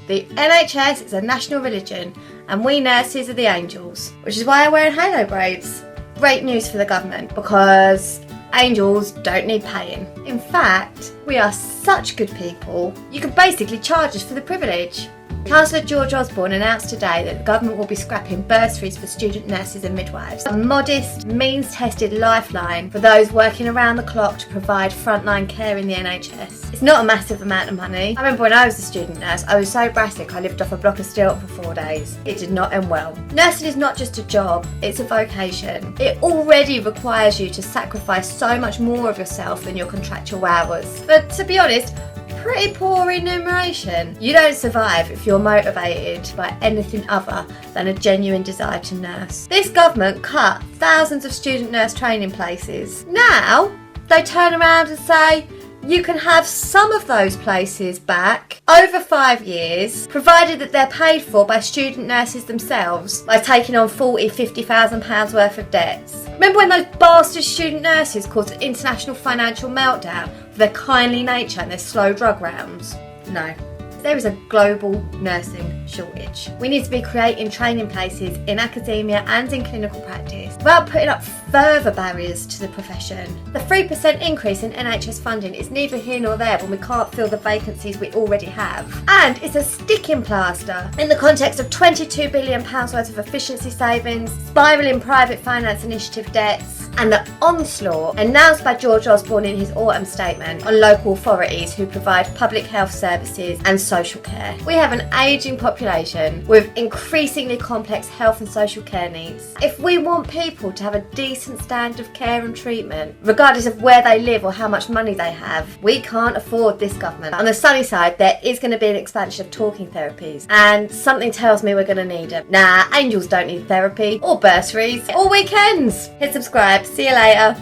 The NHS is a national religion and we nurses are the angels, which is why I'm wearing halo braids. Great news for the government because angels don't need paying. In fact, we are such good people, you can basically charge us for the privilege. Councillor George Osborne announced today that the government will be scrapping bursaries for student nurses and midwives, a modest, means-tested lifeline for those working around the clock to provide frontline care in the NHS. It's not a massive amount of money. I remember when I was a student nurse, I was so brassic I lived off a block of Stilton for 4 days. It did not end well. Nursing is not just a job, it's a vocation. It already requires you to sacrifice so much more of yourself than your contractual hours. But to be honest, pretty poor remuneration. You don't survive if you're motivated by anything other than a genuine desire to nurse. This government cut thousands of student nurse training places. Now they turn around and say you can have some of those places back over 5 years, provided that they're paid for by student nurses themselves by taking on £40,000-50,000 worth of debts. Remember when those bastard student nurses caused an international financial meltdown for their kindly nature and their slow drug rounds? No. There is a global nursing shortage. We need to be creating training places in academia and in clinical practice without putting up further barriers to the profession. The 3% increase in NHS funding is neither here nor there when we can't fill the vacancies we already have. And it's a sticking plaster in the context of £22 billion worth of efficiency savings, spiralling private finance initiative debts, and the onslaught announced by George Osborne in his autumn statement on local authorities who provide public health services and social care. We have an ageing population with increasingly complex health and social care needs. If we want people to have a decent standard of care and treatment, regardless of where they live or how much money they have, we can't afford this government. On the sunny side, there is going to be an expansion of talking therapies, and something tells me we're going to need them. Nah, angels don't need therapy, or bursaries, or weekends. Hit subscribe. See you later.